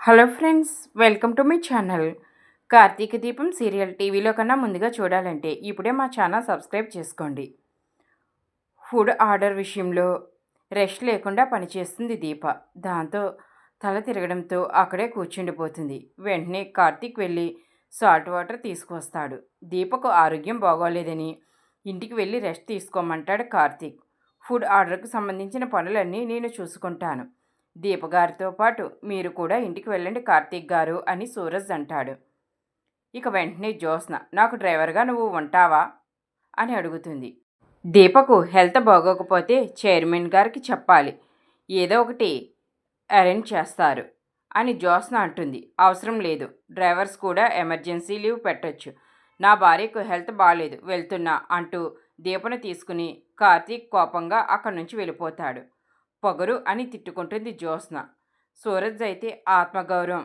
Hello friends, welcome to my channel. Karthika Deepam serial టీవీలో కన్నా ముందుగా చూడాలంటే ఇప్పుడే మా ఛానల్ సబ్స్క్రైబ్ చేసుకోండి. ఫుడ్ ఆర్డర్ విషయంలో రెస్ట్ లేకుండా పనిచేస్తుంది దీప. దాంతో తల తిరగడంతో అక్కడే కూర్చుండిపోతుంది. వెంటనే కార్తీక్ వెళ్ళి సాల్ట్ వాటర్ తీసుకొస్తాడు. దీపకు ఆరోగ్యం బాగోలేదని ఇంటికి వెళ్ళి రెస్ట్ తీసుకోమంటాడు కార్తీక్. ఫుడ్ ఆర్డర్కు సంబంధించిన పనులన్నీ నేను చూసుకుంటాను. దీపగారితో పాటు మీరు కూడా ఇంటికి వెళ్ళండి కార్తీక్ గారు అని సూరజ్ అంటాడు. ఇక వెంటనే జ్యోత్స్న నాకు డ్రైవర్గా నువ్వు ఉంటావా అని అడుగుతుంది. దీపకు హెల్త్ బాగోకపోతే చైర్మన్ గారికి చెప్పాలి, ఏదో ఒకటి అరేంజ్ చేస్తారు అని జ్యోత్స్న అంటుంది. అవసరం లేదు, డ్రైవర్స్ కూడా ఎమర్జెన్సీ లీవ్ పెట్టొచ్చు. నా భార్యకు హెల్త్ బాగాలేదు, వెళ్తున్నా అంటూ దీపను తీసుకుని కార్తీక్ కోపంగా అక్కడి నుంచి వెళ్ళిపోతాడు. పొగరు అని తిట్టుకుంటుంది జ్యోత్స్న. సూరజ్ అయితే ఆత్మగౌరవం,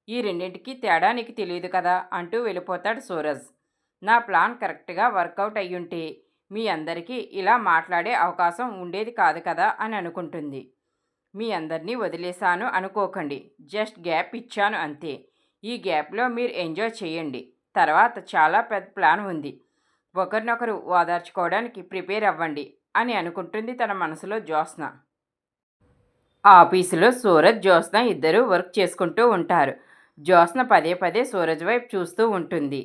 ఈ రెండింటికి తేడా నీకు తెలియదు కదా అంటూ వెళ్ళిపోతాడు సూరజ్. నా ప్లాన్ కరెక్ట్గా వర్కౌట్ అయ్యుంటే మీ అందరికీ ఇలా మాట్లాడే అవకాశం ఉండేది కాదు కదా అని అనుకుంటుంది. మీ అందరినీ వదిలేశాను అనుకోకండి, జస్ట్ గ్యాప్ ఇచ్చాను అంతే. ఈ గ్యాప్లో మీరు ఎంజాయ్ చేయండి. తర్వాత చాలా పెద్ద ప్లాన్ ఉంది. ఒకరినొకరు ఓదార్చుకోవడానికి ప్రిపేర్ అవ్వండి అని అనుకుంటుంది తన మనసులో జ్యోత్స్న. ఆఫీసులో సూరజ్, జ్యోత్స్న ఇద్దరూ వర్క్ చేసుకుంటూ ఉంటారు. జ్యోత్స్న పదే పదే సూరజ్ వైపు చూస్తూ ఉంటుంది.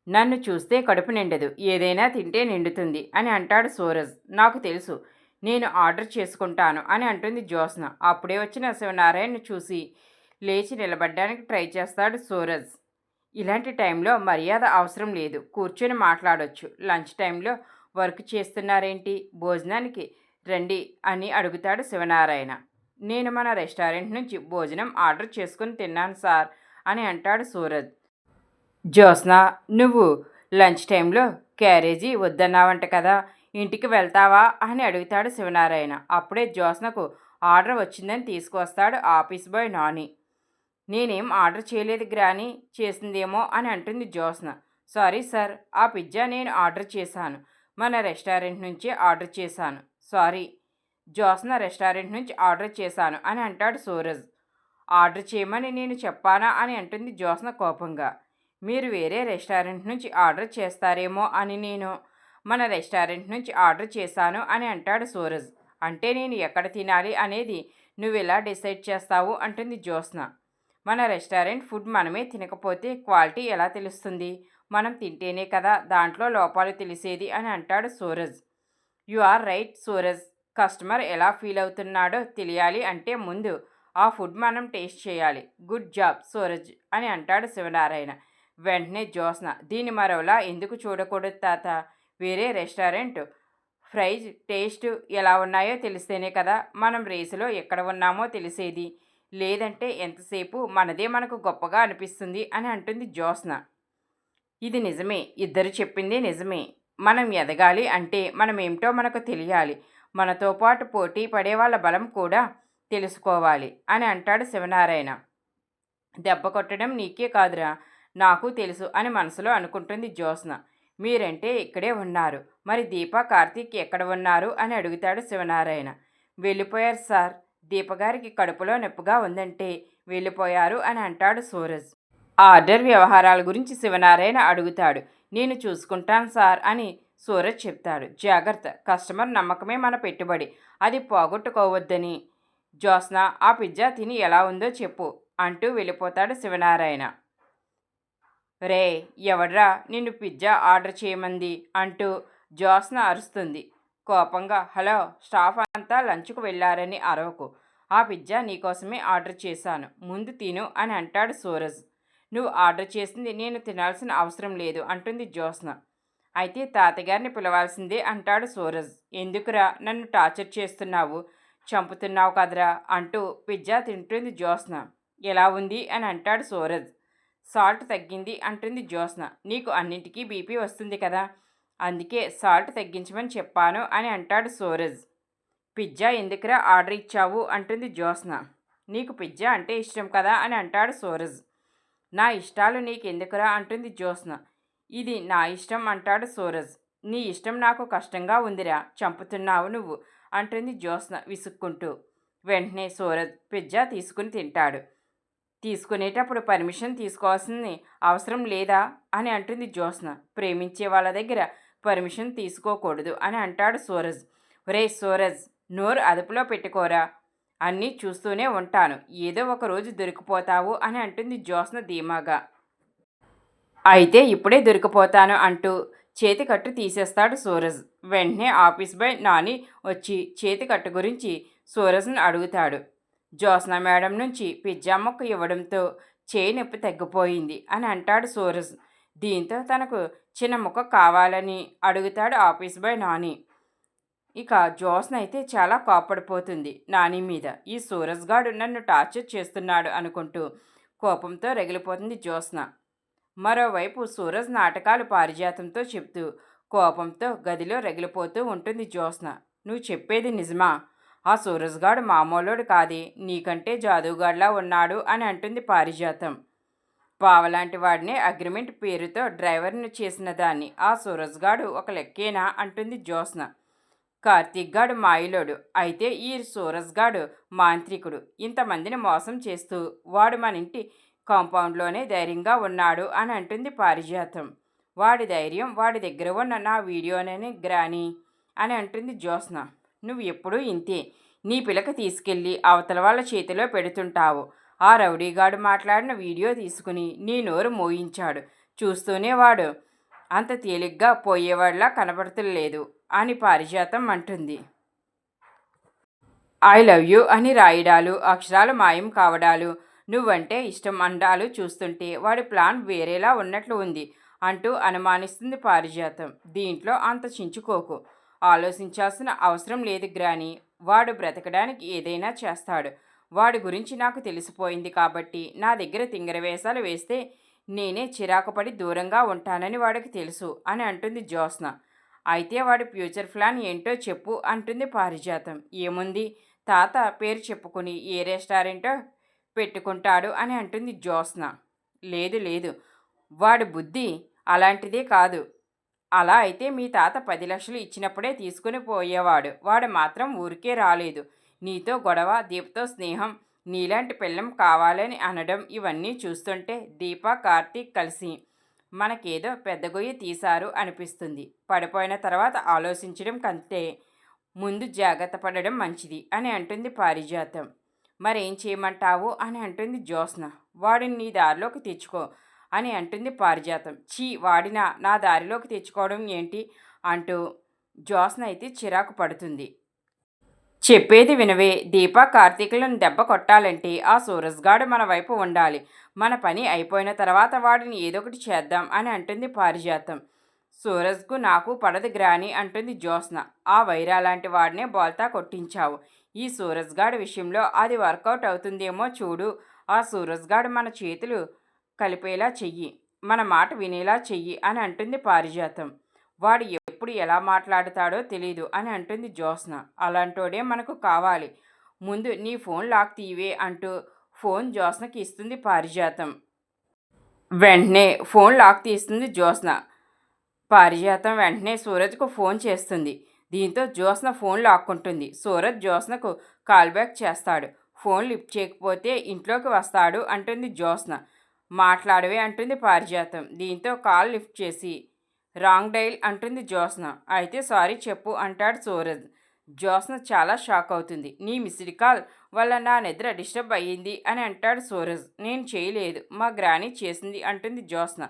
నన్ను చూస్తే కడుపు నిండదు, ఏదైనా తింటే నిండుతుంది అని అంటాడు సూరజ్. నాకు తెలుసు, నేను ఆర్డర్ చేసుకుంటాను అని అంటుంది జ్యోత్స్న. అప్పుడే వచ్చిన శివనారాయణను చూసి లేచి నిలబడడానికి ట్రై చేస్తాడు సూరజ్. ఇలాంటి టైంలో మర్యాద అవసరం లేదు, కూర్చొని మాట్లాడొచ్చు. లంచ్ టైంలో వర్క్ చేస్తున్నారేంటి, భోజనానికి రండి అని అడుగుతాడు శివనారాయణ. నేను మన రెస్టారెంట్ నుంచి భోజనం ఆర్డర్ చేసుకుని తిన్నాను సార్ అని అంటాడు సూరజ్. జ్యోత్స్న, నువ్వు లంచ్ టైంలో క్యారేజీ వద్దన్నావంట కదా, ఇంటికి వెళ్తావా అని అడుగుతాడు శివనారాయణ. అప్పుడే జ్యోత్స్నకు ఆర్డర్ వచ్చిందని తీసుకొస్తాడు ఆఫీస్ బాయ్ నాని. నేనేం ఆర్డర్ చేయలేదు, గ్రాని చేసిందేమో అని అంటుంది జ్యోత్స్న. సారీ సార్, ఆ పిజ్జా నేను ఆర్డర్ చేశాను, మన రెస్టారెంట్ నుంచి ఆర్డర్ చేశాను. సారీ, జ్యోత్స్న రెస్టారెంట్ నుంచి ఆర్డర్ చేశాను అని అంటాడు సూరజ్. ఆర్డర్ చేయమని నేను చెప్పానా అని అంటుంది జ్యోత్స్న కోపంగా. మీరు వేరే రెస్టారెంట్ నుంచి ఆర్డర్ చేస్తారేమో అని నేను మన రెస్టారెంట్ నుంచి ఆర్డర్ చేశాను అని అంటాడు సూరజ్. అంటే నేను ఎక్కడ తినాలి అనేది నువ్వు ఎలా డిసైడ్ చేస్తావు అంటుంది జ్యోత్స్న. మన రెస్టారెంట్ ఫుడ్ మనమే తినకపోతే క్వాలిటీ ఎలా తెలుస్తుంది, మనం తింటేనే కదా దాంట్లో లోపాలు తెలిసేది అని అంటాడు Suraj. You are right Suraj, customer ఎలా ఫీల్ అవుతున్నాడో తెలియాలి అంటే ముందు ఆ ఫుడ్ మనం టేస్ట్ చేయాలి. గుడ్ జాబ్ సూరజ్ అని అంటాడు శివనారాయణ. వెంటనే జ్యోత్స్న, దీన్ని మరోలా ఎందుకు చూడకూడదు తాత, వేరే రెస్టారెంట్ ఫ్రైజ్ టేస్ట్ ఎలా ఉన్నాయో తెలిస్తేనే కదా మనం రేసులో ఎక్కడ ఉన్నామో తెలిసేది, లేదంటే ఎంతసేపు మనదే మనకు గొప్పగా అనిపిస్తుంది అని అంటుంది జ్యోత్స్న. ఇది నిజమే, ఇద్దరు చెప్పిందే నిజమే. మనం ఎదగాలి అంటే మనమేమిటో మనకు తెలియాలి, మనతో పాటు పోటీ పడే వాళ్ళ బలం కూడా తెలుసుకోవాలి అని అంటాడు శివనారాయణ. దెబ్బ కొట్టడం నీకే కాదురా, నాకు తెలుసు అని మనసులో అనుకుంటుంది జ్యోత్స్న. మీరంటే ఇక్కడే ఉన్నారు, మరి దీప, కార్తీక్ ఎక్కడ ఉన్నారు అని అడుగుతాడు శివనారాయణ. వెళ్ళిపోయారు సార్, దీపగారికి కడుపులో నొప్పిగా ఉందంటే వెళ్ళిపోయారు అని అంటాడు సూరజ్. ఆర్డర్ వ్యవహారాల గురించి శివనారాయణ అడుగుతాడు. నేను చూసుకుంటాను సార్ అని సూరజ్ చెప్తాడు. జాగ్రత్త, కస్టమర్ నమ్మకమే మన పెట్టుబడి, అది పోగొట్టుకోవద్దని. జ్యోత్స్న, ఆ పిజ్జా తిని ఎలా ఉందో చెప్పు అంటూ వెళ్ళిపోతాడు శివనారాయణ. రే, ఎవడ్రా నిన్ను పిజ్జా ఆర్డర్ చేయమంది అంటూ జ్యోత్స్న అరుస్తుంది కోపంగా. హలో, స్టాఫ్ అంతా లంచ్కు వెళ్ళారని అరవకు, ఆ పిజ్జా నీకోసమే ఆర్డర్ చేశాను, ముందు తిను అని అంటాడు సూరజ్. నువ్వు ఆర్డర్ చేసింది నేను తినాల్సిన అవసరం లేదు అంటుంది జ్యోత్స్న. అయితే తాతగారిని పిలవాల్సిందే అంటాడు సూరజ్. ఎందుకురా నన్ను టార్చర్ చేస్తున్నావు, చంపుతున్నావు కదరా అంటూ పిజ్జా తింటుంది జ్యోత్స్న. ఎలా ఉంది అని అంటాడు సూరజ్. సాల్ట్ తగ్గింది అంటుంది జ్యోత్స్న. నీకు అన్నింటికీ బీపీ వస్తుంది కదా, అందుకే సాల్ట్ తగ్గించమని చెప్పాను అని అంటాడు సూరజ్. పిజ్జా ఎందుకురా ఆర్డర్ ఇచ్చావు అంటుంది జ్యోత్స్న. నీకు పిజ్జా అంటే ఇష్టం కదా అని అంటాడు సూరజ్. నా ఇష్టాలు నీకెందుకురా అంటుంది జ్యోత్స్న. ఇది నా ఇష్టం అంటాడు సూరజ్. నీ ఇష్టం నాకు కష్టంగా ఉందిరా, చంపుతున్నావు నువ్వు అంటుంది జ్యోత్స్న విసుక్కుంటూ. వెంటనే సూరజ్ పిజ్జా తీసుకుని తింటాడు. తీసుకునేటప్పుడు పర్మిషన్ తీసుకోవాల్సిన అవసరం లేదా అని అంటుంది జ్యోత్స్న. ప్రేమించే వాళ్ళ దగ్గర పర్మిషన్ తీసుకోకూడదు అని అంటాడు సూరజ్. ఒరే సూరజ్, నోరు అదుపులో పెట్టుకోరా, అన్నీ చూస్తూనే ఉంటాను, ఏదో ఒక రోజు దొరికిపోతావు అని అంటుంది జ్యోత్స్న ధీమాగా. అయితే ఇప్పుడే దొరికిపోతాను అంటూ చేతికట్టు తీసేస్తాడు సూరజ్. వెంటనే ఆఫీస్ బాయ్ నాని వచ్చి చేతికట్టు గురించి సూరజ్ని అడుగుతాడు. జ్యోత్స్న మేడం నుంచి పిజ్జా ముక్క ఇవ్వడంతో చేయి నొప్పి తగ్గిపోయింది అని అంటాడు సూరజ్. దీంతో తనకు చిన్న ముక్క కావాలని అడుగుతాడు ఆఫీస్ బాయ్ నాని. ఇక జ్యోత్స్న అయితే చాలా కోపడిపోతుంది నాని మీద. ఈ సూరజ్ గాడు నన్ను టార్చర్ చేస్తున్నాడు అనుకుంటూ కోపంతో రగిలిపోతుంది జ్యోత్స్న. మరోవైపు సూరజ్ నాటకాలు పారిజాతంతో చెప్తూ కోపంతో గదిలో రగిలిపోతూ ఉంటుంది జ్యోత్స్న. నువ్వు చెప్పేది నిజమా? ఆ సూరజ్ గాడు మామూలుడు కాదే, నీకంటే జాదుగాడ్లా ఉన్నాడు అని అంటుంది పారిజాతం. పావలాంటి వాడినే అగ్రిమెంట్ పేరుతో డ్రైవర్ను చేసిన దాన్ని ఆ సూరజ్ గాడు ఒక లెక్కేనా అంటుంది జ్యోత్స్న. కార్తీక్ గాడు మాయలోడు, అయితే ఈ సూరజ్ గాడు మాంత్రికుడు. ఇంతమందిని మోసం చేస్తూ వాడు మన ఇంటి కాంపౌండ్లోనే ధైర్యంగా ఉన్నాడు అని అంటుంది పారిజాతం. వాడి ధైర్యం వాడి దగ్గర ఉన్న నా వీడియోనే గ్రాని అని అంటుంది జ్యోత్స్న. నువ్వు ఎప్పుడూ ఇంతే, నీ పిలక తీసుకెళ్ళి అవతల వాళ్ళ చేతిలో పెడుతుంటావు. ఆ రౌడీగాడు మాట్లాడిన వీడియో తీసుకుని నీ నోరు మోయించాడు. చూస్తూనే వాడు అంత తేలిగ్గా పోయేవాడిలా కనబడతలేదు అని పారిజాతం అంటుంది. ఐ లవ్ యూ అని రాయడాలు, అక్షరాలు మాయం కావడాలు, నువ్వంటే ఇష్టం అండాలు చూస్తుంటే వాడి ప్లాన్ వేరేలా ఉన్నట్లు ఉంది అంటూ అనుమానిస్తుంది పారిజాతం. దీంట్లో అంత చించుకోకు, ఆలోచించాల్సిన అవసరం లేదు గ్రాని. వాడు బ్రతకడానికి ఏదైనా చేస్తాడు. వాడి గురించి నాకు తెలిసిపోయింది కాబట్టి నా దగ్గర తింగరవేషాలు వేస్తే నేనే చిరాకుపడి దూరంగా ఉంటానని వాడికి తెలుసు అని అంటుంది జ్యోత్స్న. అయితే వాడి ఫ్యూచర్ ప్లాన్ ఏంటో చెప్పు అంటుంది పారిజాతం. ఏముంది, తాత పేరు చెప్పుకుని ఏ రెస్టారెంటో పెట్టుకుంటాడు అని అంటుంది జ్యోత్స్న. లేదు లేదు, వాడి బుద్ధి అలాంటిదే కాదు. అలా అయితే మీ తాత 10 లక్షలు ఇచ్చినప్పుడే తీసుకుని పోయేవాడు. వాడు మాత్రం ఊరికే రాలేదు. నీతో గొడవ, దీపతో స్నేహం, నీలాంటి పిల్లం కావాలని అనడం, ఇవన్నీ చూస్తుంటే దీప కార్తీక్ కలిసి మనకేదో పెద్ద గొయ్యి తీశారు అనిపిస్తుంది. పడిపోయిన తర్వాత ఆలోచించడం కంటే ముందు జాగ్రత్త పడడం మంచిది అని అంటుంది పారిజాతం. మరేం చేయమంటావు అని అంటుంది జ్యోత్స్న. వాడిని నీ దారిలోకి తెచ్చుకో అని అంటుంది పారిజాతం. చీ, వాడినా నా దారిలోకి తెచ్చుకోవడం ఏంటి అంటూ జ్యోత్స్న అయితే చిరాకు పడుతుంది. చెప్పేది వినవే, దీప కార్తీకులను దెబ్బ కొట్టాలంటే ఆ సూరజ్గాడు మన వైపు ఉండాలి. మన పని అయిపోయిన తర్వాత వాడిని ఏదొకటి చేద్దాం అని అంటుంది పారిజాతం. సూరజ్కు నాకు పడదు గ్రాని అంటుంది జ్యోత్స్న. ఆ వైరాలాంటి వాడినే బోల్తా కొట్టించావు. ఈ సూరజ్గాడి విషయంలో అది వర్కౌట్ అవుతుందేమో చూడు. ఆ సూరజ్గాడు మన చేతులు కలిపేలా చెయ్యి, మన మాట వినేలా చెయ్యి అని అంటుంది పారిజాతం. వాడు ఎప్పుడు ఎలా మాట్లాడతాడో తెలీదు అని అంటుంది జ్యోత్స్న. అలాంటోడే మనకు కావాలి. ముందు నీ ఫోన్ లాక్ తీవే అంటూ ఫోన్ జ్యోత్స్నకి ఇస్తుంది పారిజాతం. వెంటనే ఫోన్ లాక్ తీస్తుంది జ్యోత్స్న. పారిజాతం వెంటనే సూరజ్కు ఫోన్ చేస్తుంది. దీంతో జ్యోత్స్న ఫోన్ లాక్కుంటుంది. సూరజ్ జ్యోత్స్నకు కాల్ బ్యాక్ చేస్తాడు. ఫోన్ లిఫ్ట్ చేయకపోతే ఇంట్లోకి వస్తాడు అంటుంది జ్యోత్స్న. మాట్లాడవే అంటుంది పారిజాతం. దీంతో కాల్ లిఫ్ట్ చేసి రాంగ్ డైల్ అంటుంది జ్యోత్స్న. అయితే సారీ చెప్పు అంటాడు సూరజ్. జ్యోత్స్న చాలా షాక్ అవుతుంది. నీ మిస్డ్ కాల్ వల్ల నా నిద్ర డిస్టర్బ్ అయ్యింది అని అంటాడు సూరజ్. నేను చేయలేదు, మా గ్రాని చేసింది అంటుంది జ్యోత్స్న.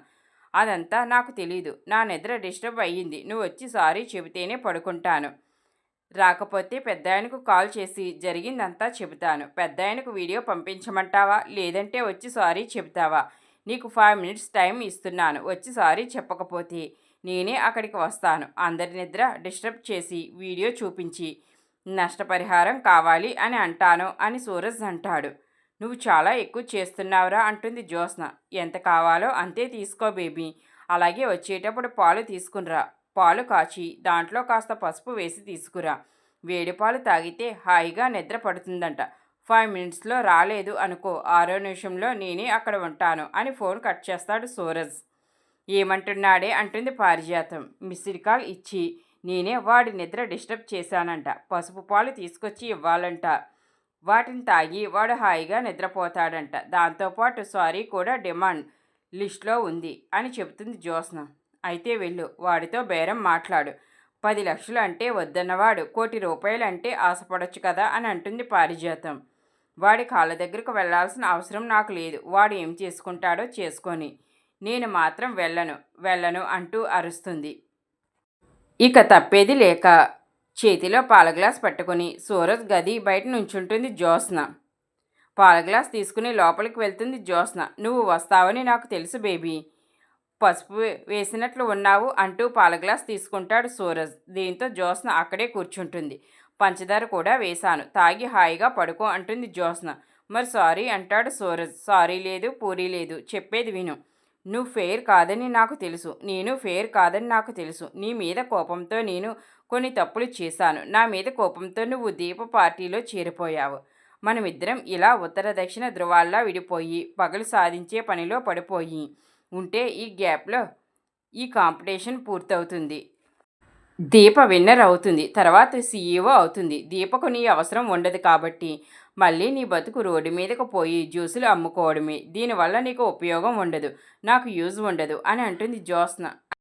అదంతా నాకు తెలీదు, నా నిద్ర డిస్టర్బ్ అయ్యింది. నువ్వు వచ్చి సారీ చెబితేనే పడుకుంటాను. రాకపోతే పెద్దాయనకు కాల్ చేసి జరిగిందంతా చెబుతాను. పెద్దాయనకు వీడియో పంపించమంటావా, లేదంటే వచ్చి సారీ చెబుతావా? నీకు 5 minutes టైం ఇస్తున్నాను. వచ్చి సారీ చెప్పకపోతే నేనే అక్కడికి వస్తాను. అందరి నిద్ర డిస్టర్బ్ చేసి వీడియో చూపించి నష్టపరిహారం కావాలి అని అంటాను అని సూరజ్ అంటాడు. నువ్వు చాలా ఎక్కువ చేస్తున్నావురా అంటుంది జ్యోత్స్న. ఎంత కావాలో అంతే తీసుకో బేబీ. అలాగే వచ్చేటప్పుడు పాలు తీసుకునిరా. పాలు కాచి దాంట్లో కాస్త పసుపు వేసి తీసుకురా. వేడి పాలు తాగితే హాయిగా నిద్ర పడుతుందంట. 5 minutesలో రాలేదు అనుకో, 6వ నిమిషంలో నేనే అక్కడ ఉంటాను అని ఫోన్ కట్ చేస్తాడు సూరజ్. ఏమంటున్నాడే అంటుంది పారిజాతం. మిస్డ్ కాల్ ఇచ్చి నేనే వాడి నిద్ర డిస్టర్బ్ చేశానంట. పసుపు పాలు తీసుకొచ్చి ఇవ్వాలంట. వాటిని తాగి వాడు హాయిగా నిద్రపోతాడంట. దాంతోపాటు సారీ కూడా డిమాండ్ లిస్ట్లో ఉంది అని చెబుతుంది జ్యోత్స్న. అయితే వెళ్ళు, వాడితో బేరం మాట్లాడు. 10 లక్షలు అంటే వద్దన్నవాడు 1,00,00,000 రూపాయలంటే ఆశపడొచ్చు కదా అని అంటుంది పారిజాతం. వాడి కాళ్ళ దగ్గరకు వెళ్లాల్సిన అవసరం నాకు లేదు. వాడు ఏం చేసుకుంటాడో చేసుకొని, నేను మాత్రం వెళ్ళను అంటూ అరుస్తుంది. ఇక తప్పేది లేక చేతిలో పాల గ్లాస్ పట్టుకుని సూరజ్ గది బయట నుంచుంటుంది జ్యోత్స్న. పాల గ్లాస్ తీసుకుని లోపలికి వెళ్తుంది జ్యోత్స్న. నువ్వు వస్తావని నాకు తెలుసు బేబీ, పసుపు వేసినట్లు ఉన్నావు అంటూ పాల గ్లాస్ తీసుకుంటాడు సూరజ్. దీంతో జ్యోత్స్న అక్కడే కూర్చుంటుంది. పంచదార కూడా వేశాను, తాగి హాయిగా పడుకో అంటుంది జ్యోత్స్న. మరి సారీ అంటాడు సూరజ్. సారీ లేదు, పూరీ లేదు, చెప్పేది విను. నువ్వు ఫెయిర్ కాదని నాకు తెలుసు, నేను ఫెయిర్ కాదని నాకు తెలుసు. నీ మీద కోపంతో నేను కొన్ని తప్పులు చేశాను. నా మీద కోపంతో నువ్వు దీప పార్టీలో చేరిపోయావు. మనమిద్దరం ఇలా ఉత్తర దక్షిణ ధృవాల్లా విడిపోయి పగలు సాధించే పనిలో పడిపోయి ఉంటే ఈ గ్యాప్లో ఈ కాంపిటీషన్ పూర్తవుతుంది. దీప విన్నర్ అవుతుంది, తర్వాత సీఈఓ అవుతుంది. దీపకు నీ అవసరం ఉండదు కాబట్టి మళ్ళీ నీ బతుకు రోడ్డు మీదకు పోయి జ్యూసులు అమ్ముకోవడమే. దీనివల్ల నీకు ఉపయోగం ఉండదు, నాకు యూజ్ ఉండదు అని అంటుంది జ్యోత్స్న.